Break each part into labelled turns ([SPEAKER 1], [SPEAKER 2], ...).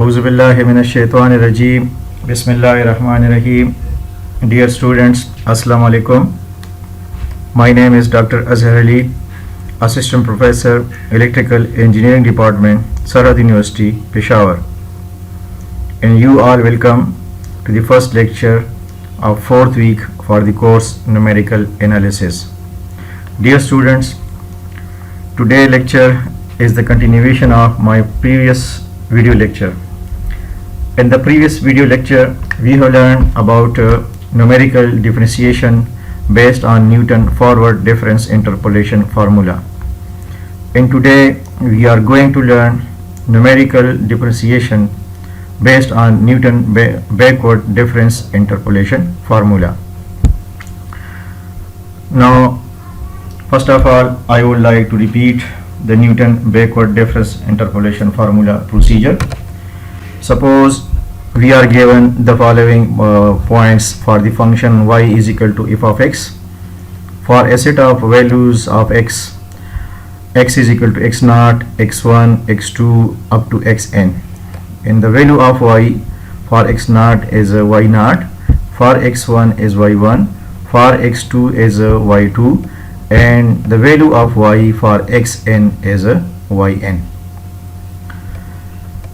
[SPEAKER 1] Auzubillahiminash-shaytanir-rajeem. Bismillahir-rahmanir-rahim. Dear students, Assalamu alaikum. My name is Dr. Azhar Ali, Assistant Professor, Electrical Engineering Department, Sarhad University, Peshawar. And you are welcome to the first lecture of 4th week for the course Numerical Analysis. Dear students, today's lecture is the continuation of my previous video lecture. In the previous video lecture, we have learned about numerical differentiation based on Newton forward difference interpolation formula. And today we are going to learn numerical differentiation based on Newton backward difference interpolation formula. Now, first of all, I would like to repeat the Newton backward difference interpolation formula procedure. Suppose we are given the following points for the function y is equal to f of x. For a set of values of x is equal to x naught, x1, x2 up to xn. And the value of y for x naught is y naught, for x1 is y1, for x2 is y2, and the value of y for xn is yn.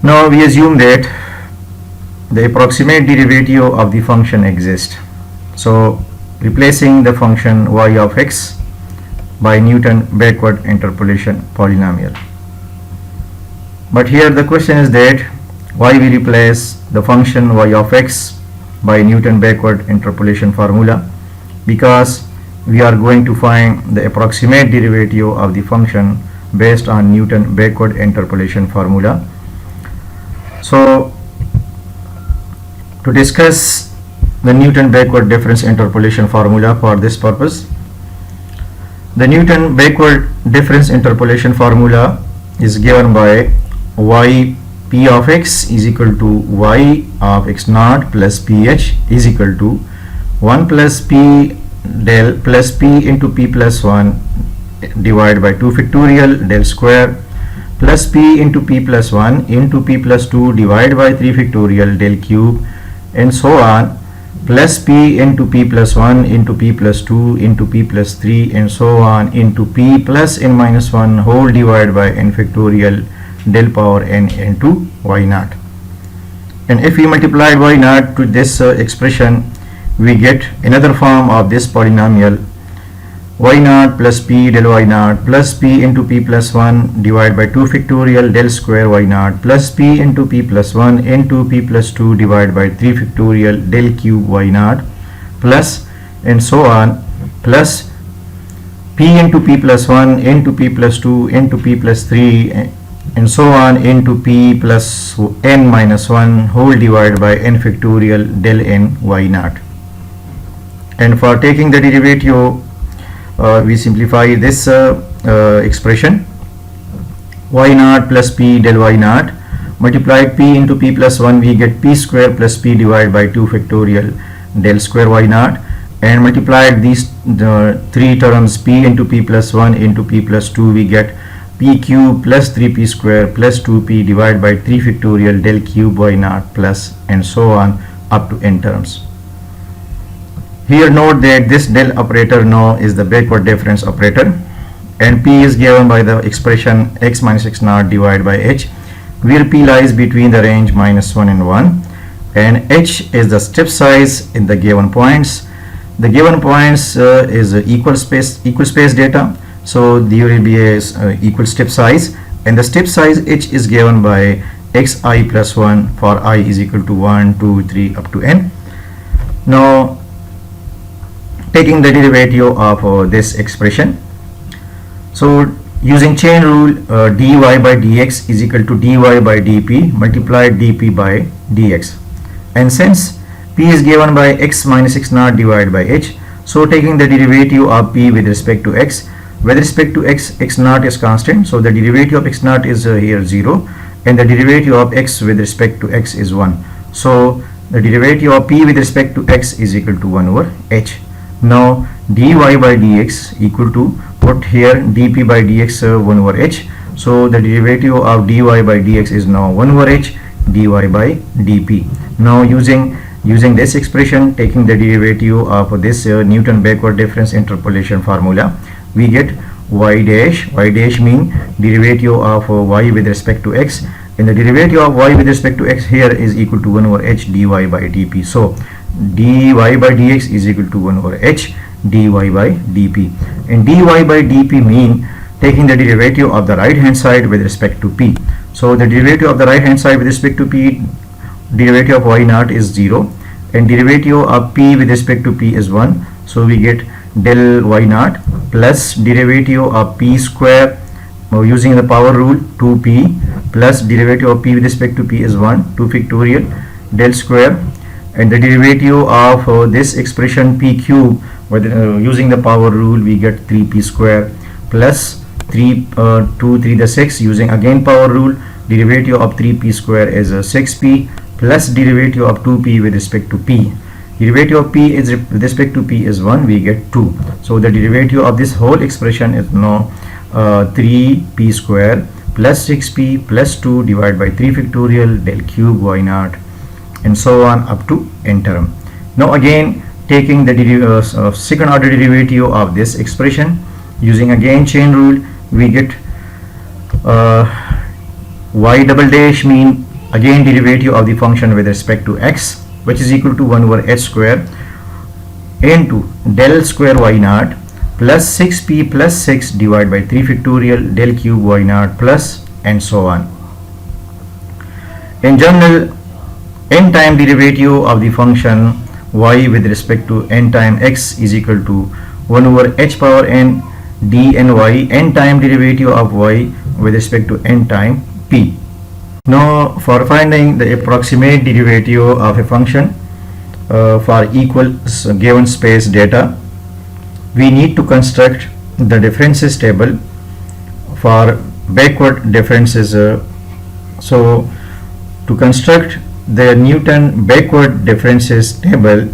[SPEAKER 1] Now we assume that the approximate derivative of the function exists. So replacing the function y of x by Newton backward interpolation polynomial. But here the question is that why we replace the function y of x by Newton backward interpolation formula? Because we are going to find the approximate derivative of the function based on Newton backward interpolation formula. So to discuss the Newton backward difference interpolation formula for this purpose, the Newton backward difference interpolation formula is given by y p of x is equal to y of x naught plus ph is equal to 1 plus p del plus p into p plus 1 divided by 2 factorial del square plus p into p plus 1 into p plus 2 divided by 3 factorial del cube, and so on, plus p into p plus 1 into p plus 2 into p plus 3 and so on into p plus n minus 1 whole divided by n factorial del power n into y naught. And if we multiply y naught to this expression, we get another form of this polynomial y naught plus p del y naught plus p into p plus 1 divided by 2 factorial del square y naught plus p into p plus 1 into p plus 2 divided by 3 factorial del cube y naught plus and so on plus p into p plus 1 into p plus 2 into p plus 3 and so on into p plus n minus 1 whole divided by n factorial del n y naught. And for taking the derivative, we simplify this expression y naught plus p del y naught multiplied p into p plus 1, we get p square plus p divided by 2 factorial del square y naught, and multiplied these three terms p into p plus 1 into p plus 2, we get p cube plus 3p square plus 2p divided by 3 factorial del cube y naught plus and so on up to n terms. Here note that this del operator now is the backward difference operator, and p is given by the expression x minus x naught divided by h, where p lies between the range minus 1 and 1, and h is the step size in the given points. The given points is equal space data, so there will be a equal step size, and the step size h is given by xi plus 1 for I is equal to 1, 2, 3 up to n. Now taking the derivative of this expression, so using chain rule, dy by dx is equal to dy by dp multiplied dp by dx, and since p is given by x minus x naught divided by h, so taking the derivative of p with respect to x, with respect to x naught is constant, so the derivative of x naught is here 0, and the derivative of x with respect to x is 1, so the derivative of p with respect to x is equal to 1 over h. Now dy by dx equal to, put here dp by dx 1 over h, so the derivative of dy by dx is now 1 over h, dy by dp. Now using this expression, taking the derivative of this Newton backward difference interpolation formula, we get y dash mean derivative of y with respect to x, and the derivative of y with respect to x here is equal to 1 over h dy by dp. So dy by dx is equal to 1 over h dy by dp, and dy by dp mean taking the derivative of the right hand side with respect to p. So the derivative of the right hand side with respect to p, derivative of y naught is 0, and derivative of p with respect to p is 1. So we get del y naught plus derivative of p square using the power rule 2p plus derivative of p with respect to p is 1, 2 factorial del square, and the derivative of this expression p cube using the power rule we get 3p square plus 2 3 the 6 using again power rule, derivative of 3p square is 6p plus derivative of 2p with respect to p. Derivative of p is with respect to p is 1, we get 2. So the derivative of this whole expression is now 3p square plus 6p plus 2 divided by 3 factorial del cube y naught, and so on up to n term. Now again taking the second order derivative of this expression using again chain rule, we get y double dash mean again derivative of the function with respect to x, which is equal to 1 over h square into del square y naught plus 6p plus 6 divided by 3 factorial del cube y naught plus, and so on. In general, n time derivative of the function y with respect to n time x is equal to 1 over h power n d n y, n time derivative of y with respect to n time p. Now for finding the approximate derivative of a function for equal given space data, we need to construct the differences table for backward differences. So to construct the Newton backward differences table,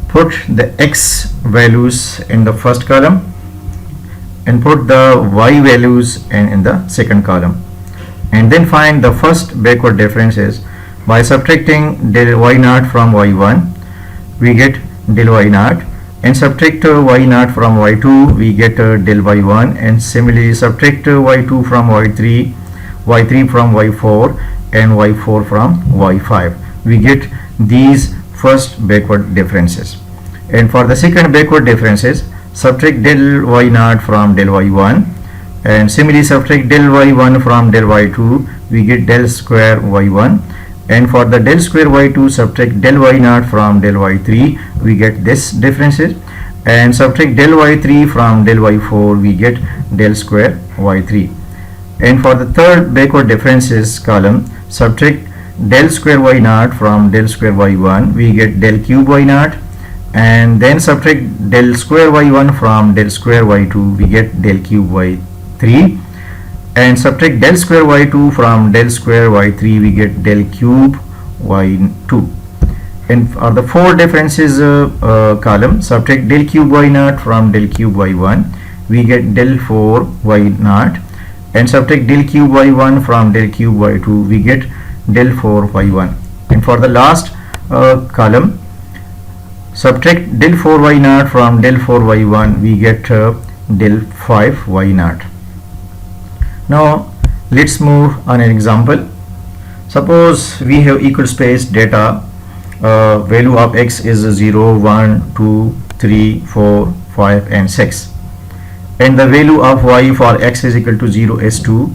[SPEAKER 1] put the x values in the first column and put the y values in the second column, and then find the first backward differences by subtracting del y naught from y1, we get del y naught, and subtract y naught from y2, we get del y1, and similarly subtract y2 from y3, y3 from y4, and y4 from y5, we get these first backward differences. And for the second backward differences, subtract del y naught from del y1, and similarly subtract del y1 from del y2, we get del square y1, and for the del square y2 subtract del y naught from del y3, we get this differences, and subtract del y3 from del y4, we get del square y3. And for the third backward differences column, subtract del square y naught from del square y1, we get del cube y naught, and then subtract del square y1 from del square y2, we get del cube y3, and subtract del square y2 from del square y3, we get del cube y2. And for the four differences column, subtract del cube y naught from del cube y1, we get del 4 y naught, and subtract del cube y1 from del cube y2, we get del 4 y1. And for the last column, subtract del 4 y naught from del 4 y1, we get del 5 y naught. Now let's move on an example. Suppose we have equal space data, value of x is 0, 1, 2, 3, 4, 5 and 6, and the value of y for x is equal to 0 is 2,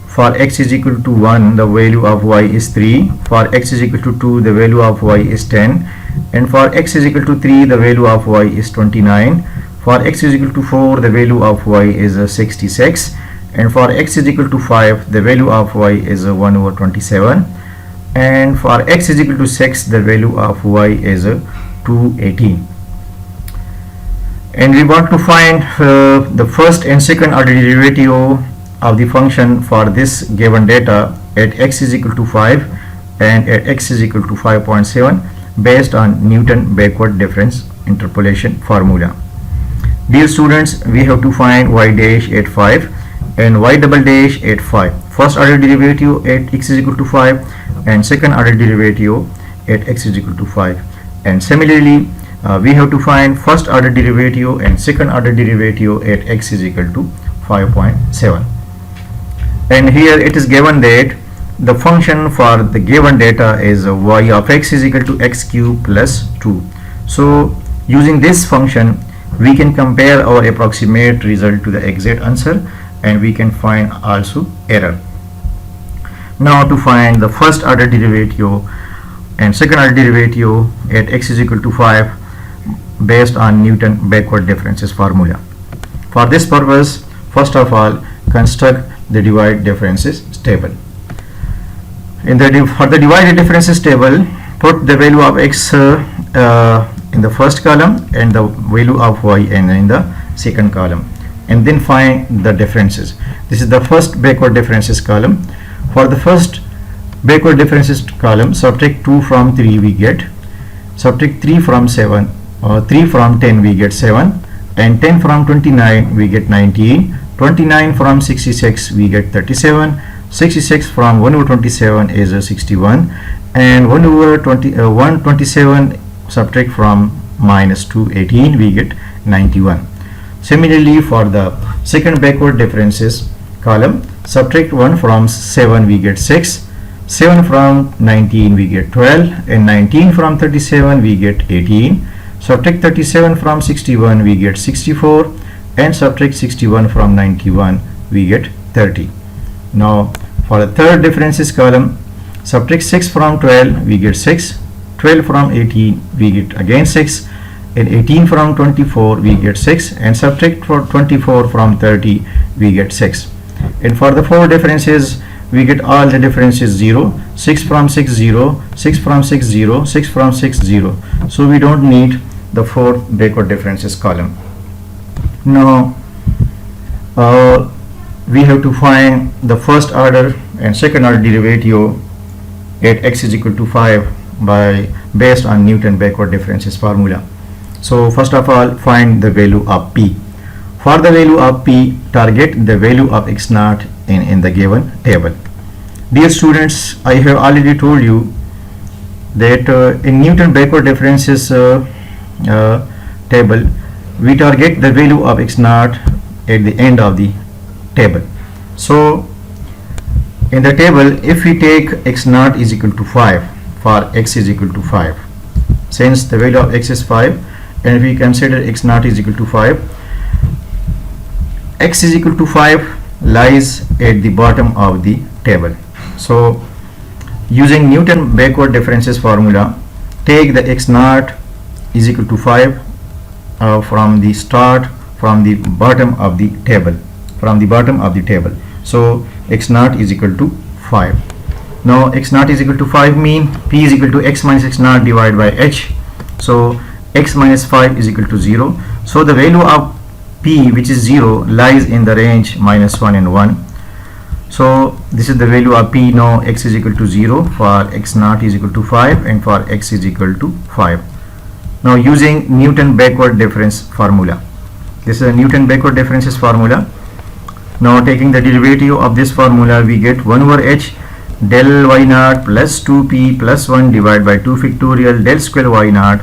[SPEAKER 1] for x is equal to 1 the value of y is 3, for x is equal to 2 the value of y is 10, and for x is equal to 3 the value of y is 29, for x is equal to 4 the value of y is 66, and for x is equal to 5 the value of y is 1 over 27, and for x is equal to 6 the value of y is 218. And we want to find the first and second order derivative of the function for this given data at x is equal to 5 and at x is equal to 5.7 based on Newton backward difference interpolation formula. Dear students, we have to find y dash at 5 and y double dash at 5. First order derivative at x is equal to 5, and second order derivative at x is equal to 5. And similarly, we have to find first order derivative and second order derivative at x is equal to 5.7. And here it is given that the function for the given data is y of x is equal to x cube plus 2. So using this function we can compare our approximate result to the exact answer, and we can find also error. Now to find the first order derivative and second order derivative at x is equal to 5 based on Newton backward differences formula. For this purpose, first of all, construct the divided differences table. For the divided differences table, put the value of x in the first column and the value of y in the second column, and then find the differences. This is the first backward differences column. For the first backward differences column, subtract 2 from 3 we get, subtract 3 from 7 or 3 from 10 we get 7, and 10 from 29 we get 19, 29 from 66 we get 37, 66 from 1 over 27 is 61, and 1 over 127 subtract from minus 2 18 we get 91. Similarly, for the second backward differences column, subtract 1 from 7 we get 6, 7 from 19 we get 12, and 19 from 37 we get 18, subtract 37 from 61 we get 64, and subtract 61 from 91 we get 30. Now for the third differences column, subtract 6 from 12 we get 6, 12 from 18 we get again 6, and 18 from 24 we get 6, and subtract for 24 from 30 we get 6. And for the four differences, we get all the differences 0, 6 from 6 0, 6 from 6 0, 6 from 6 0. So we don't need the fourth backward differences column. Now we have to find the first order and second order derivative at x is equal to 5 based on Newton backward differences formula. So first of all, find the value of p. For the value of p, target the value of x naught in the given table. Dear students, I have already told you that in Newton backward differences table, we target the value of x naught at the end of the table. So in the table, if we take x naught is equal to 5 for x is equal to 5, since the value of x is 5, and if we consider x naught is equal to 5, x is equal to 5 lies at the bottom of the table. So using Newton backward differences formula, take the x naught is equal to 5 from the start, from the bottom of the table, so x naught is equal to 5. Now x naught is equal to 5 mean p is equal to x minus x naught divided by h. So x minus 5 is equal to 0. So the value of p, which is 0, lies in the range minus 1 and 1. So this is the value of p. Now x is equal to 0 for x naught is equal to 5 and for x is equal to 5. Now using Newton backward difference formula, this is a Newton backward differences formula. Now taking the derivative of this formula, we get 1 over h del y naught plus 2p plus 1 divided by 2 factorial del square y naught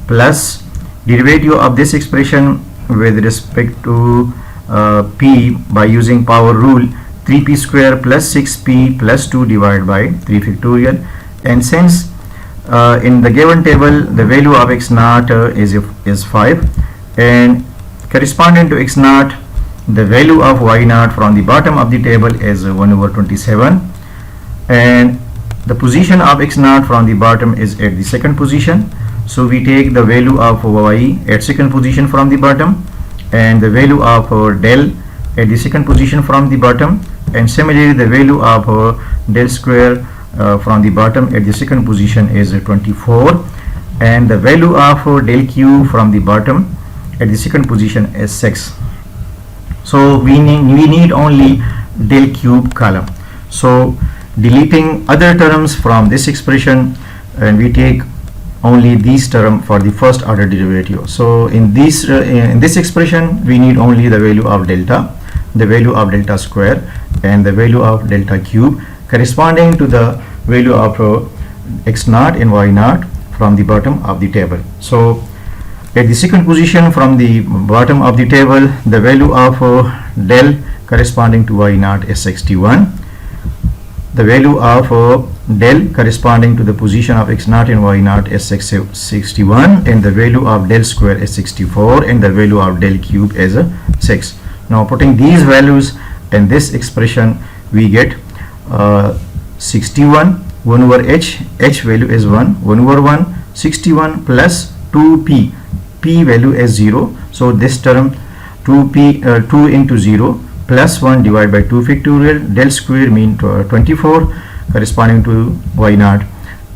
[SPEAKER 1] plus derivative of this expression with respect to p by using power rule, 3p square plus 6p plus 2 divided by 3 factorial. And since in the given table the value of x naught is 5, and corresponding to x naught the value of y naught from the bottom of the table is 1 over 27, and the position of x naught from the bottom is at the second position. So we take the value of y at second position from the bottom and the value of del at the second position from the bottom, and similarly the value of del square from the bottom at the second position is 24, and the value of del cube from the bottom at the second position is 6. So we need only del cube column. So deleting other terms from this expression, and we take only these term for the first order derivative. So in this expression we need only the value of delta, the value of delta square, and the value of delta cube corresponding to the value of x naught and y naught from the bottom of the table. So at the second position from the bottom of the table, the value of del corresponding to y naught is 61. The value of del corresponding to the position of x naught and y naught is 61, and the value of del square is 64, and the value of del cube is 6. Now putting these values in this expression, we get 61 1 over h value is 1 over 1, 61 plus 2p, p value is 0, so this term 2p 2 into 0 plus 1 divided by 2 factorial, del square mean 24 corresponding to y naught,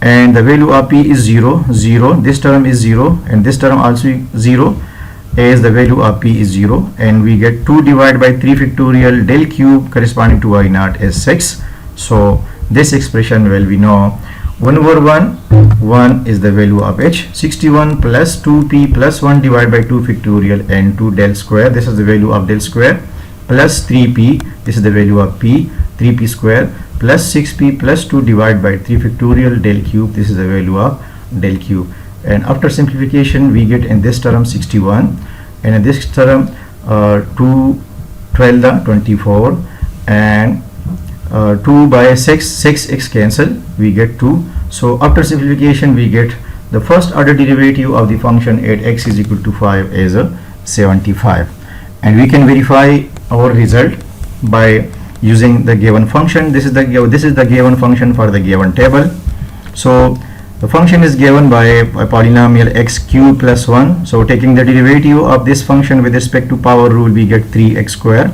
[SPEAKER 1] and the value of p is 0, this term is 0 and this term also 0, as the value of p is 0, and we get 2 divided by 3 factorial, del cube corresponding to y naught is 6. So this expression will be know 1 over 1 is the value of h, 61 plus 2p plus 1 divided by 2 factorial and 2 del square, this is the value of del square, plus 3p, this is the value of p, 3p square, plus 6p plus 2 divided by 3 factorial, del cube, this is the value of del cube. And after simplification we get in this term 61, and in this term 2 12 the 24, and 2 by 6 cancel, we get 2. So after simplification we get the first order derivative of the function at x is equal to 5 is 75, and we can verify our result by using the given function. This is the given function for the given table. So the function is given by a polynomial x cube plus 1. So taking the derivative of this function with respect to power rule, we get 3x square.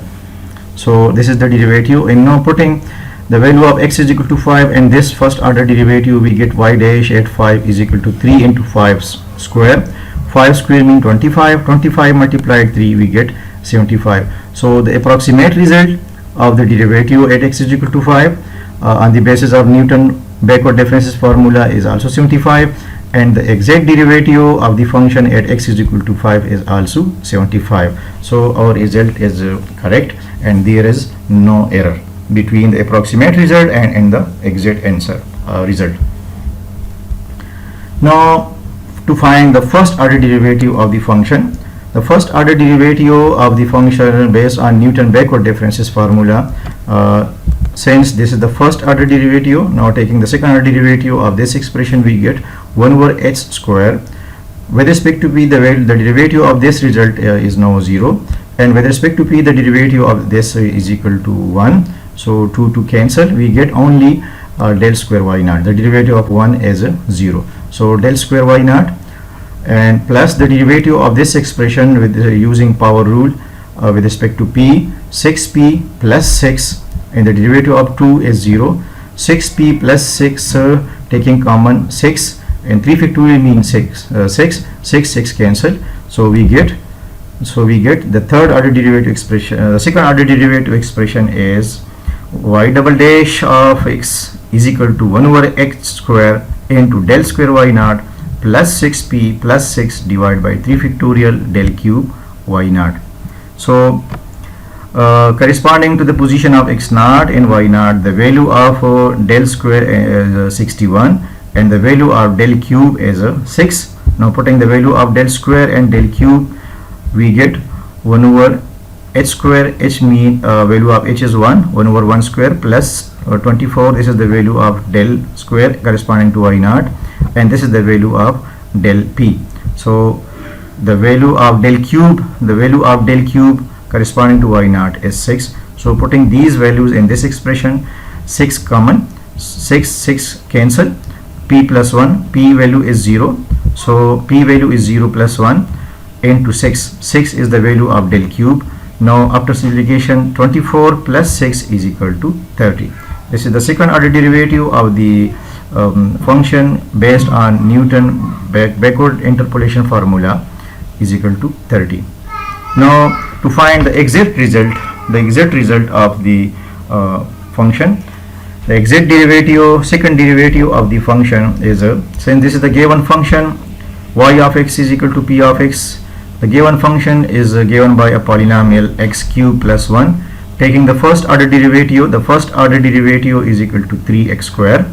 [SPEAKER 1] So this is the derivative, and now putting the value of x is equal to 5 and this first order derivative, we get y dash at 5 is equal to 3 into 5 square. 5 square mean 25, 25 multiplied 3, we get 75. So the approximate result of the derivative at x is equal to 5 on the basis of Newton backward differences formula is also 75, and the exact derivative of the function at x is equal to 5 is also 75. So our result is correct, and there is no error between the approximate result and the exact answer result. Now to find the first order derivative of the function, the first order derivative of the function based on Newton backward differences formula, since this is the first order derivative, now taking the second order derivative of this expression, we get 1 over h square. With respect to p, the derivative of this result is now 0, and with respect to p, the derivative of this is equal to 1. So 2 to cancel, we get only del square y naught. The derivative of 1 is 0. So del square y naught, and plus the derivative of this expression with using power rule with respect to p, 6p plus 6, and the derivative of 2 is 0. 6p plus 6 taking common 6, and 3 factorial means 6 cancel. So we get the third order derivative expression. The second order derivative expression is y double dash of x is equal to 1 over x square into del square y naught plus 6p plus 6 divided by 3 factorial del cube y naught. So corresponding to the position of x naught and y naught, the value of del square is 61 and the value of del cube is 6. Now putting the value of del square and del cube, we get 1 over h square. H mean value of h is 1 over 1 square plus 24. This is the value of del square corresponding to y naught, and this is the value of del p. So the value of del cube corresponding to y naught is 6. So putting these values in this expression, 6 common, 6 cancel, p plus 1, p value is 0. So p value is 0 plus 1 into 6. 6 is the value of del cube. Now after simplification, 24 plus 6 is equal to 30. This is the second order derivative of the function based on Newton backward interpolation formula is equal to 30. Now to find the exact result of the function, the exact derivative, second derivative of the function is since this is the given function y of x is equal to p of x, the given function is given by a polynomial x cube plus 1. Taking the first order derivative, the first order derivative is equal to 3x square.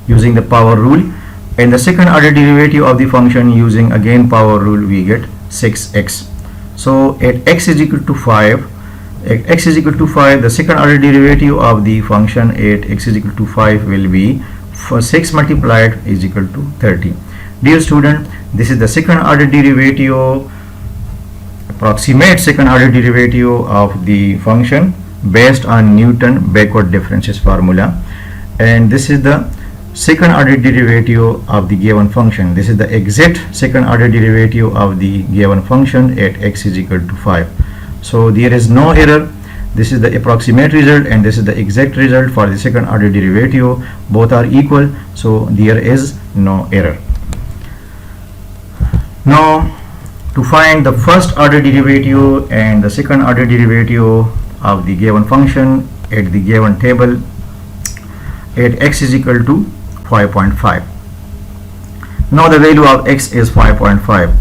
[SPEAKER 1] using the power rule, and the second order derivative of the function using again power rule, we get 6x. So at x is equal to 5, the second order derivative of the function at x is equal to 5 will be, for 6 multiplied is equal to 30. Dear student, this is the second order derivative, approximate second order derivative of the function based on Newton backward differences formula, and this is the second order derivative of the given function. This is the exact second order derivative of the given function at x is equal to 5. So there is no error. This is the approximate result and this is the exact result for the second order derivative. Both are equal, so there is no error. Now to find the first order derivative and the second order derivative of the given function at the given table at x is equal to 5.5. Now the value of x is 5.5.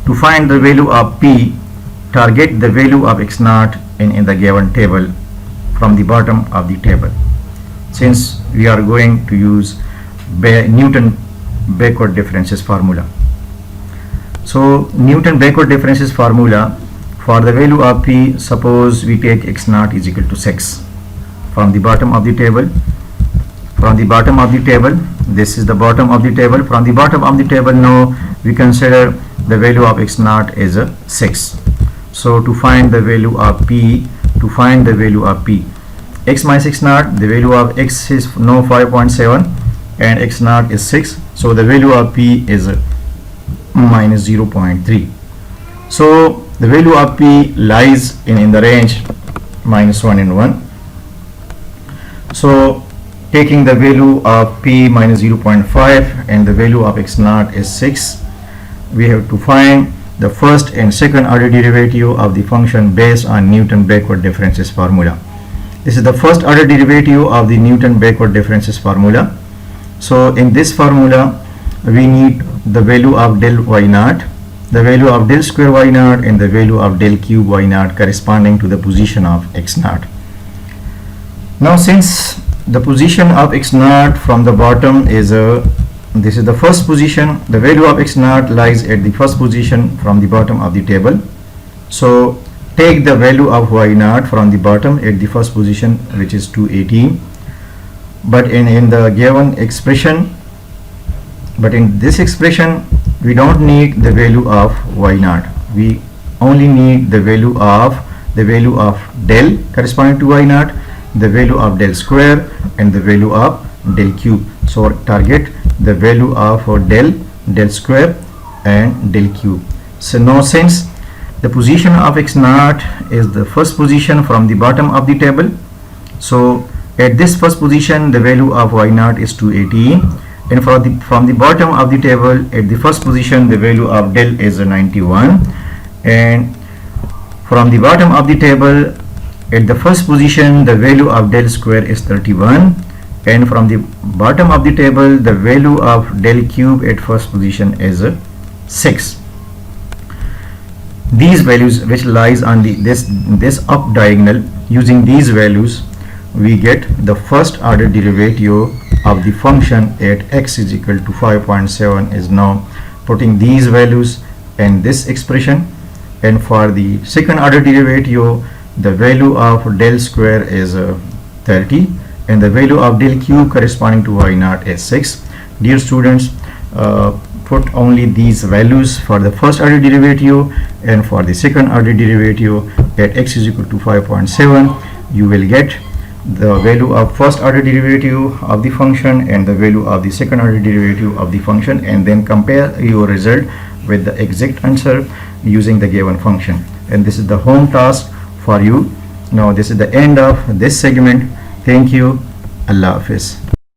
[SPEAKER 1] To find the value of p, target the value of x naught in the given table from the bottom of the table. Since we are going to use Newton backward differences formula. So Newton backward differences formula, for the value of p, suppose we take x naught is equal to 6 from the bottom of the table. From the bottom of the table, this is the bottom of the table. From the bottom of the table, now we consider the value of x naught is 6. So to find the value of p, x minus x naught, the value of x is now 5.7 and x naught is 6. So the value of p is minus 0.3. So the value of p lies in the range minus 1 and 1. So taking the value of p minus 0.5 and the value of x naught is 6, we have to find the first and second order derivative of the function based on Newton backward differences formula. This is the first order derivative of the Newton backward differences formula. So in this formula we need the value of del y naught, the value of del square y naught and the value of del cube y naught corresponding to the position of x naught. Now since the position of x naught from the bottom is this is the first position, the value of x naught lies at the first position from the bottom of the table. So take the value of y naught from the bottom at the first position, which is 218. But in the given expression, but in this expression we don't need the value of y naught, we only need the value of del corresponding to y naught, the value of del square and the value of del cube. So target the value of del square and del cube. So now since the position of x naught is the first position from the bottom of the table, so at this first position the value of y naught is 218, and from the bottom of the table at the first position the value of del is 91, and from the bottom of the table at the first position the value of del square is 31, and from the bottom of the table the value of del cube at first position is 6. These values which lies on this up diagonal, using these values we get the first order derivative of the function at x is equal to 5.7 is now putting these values in this expression, and for the second order derivative the value of del square is 30 and the value of del cube corresponding to y naught is 6. Dear students, put only these values for the first order derivative, and for the second order derivative at x is equal to 5.7 you will get the value of first order derivative of the function and the value of the second order derivative of the function, and then compare your result with the exact answer using the given function. And this is the home task for you. Now this is the end of this segment. Thank you. Allah Hafiz.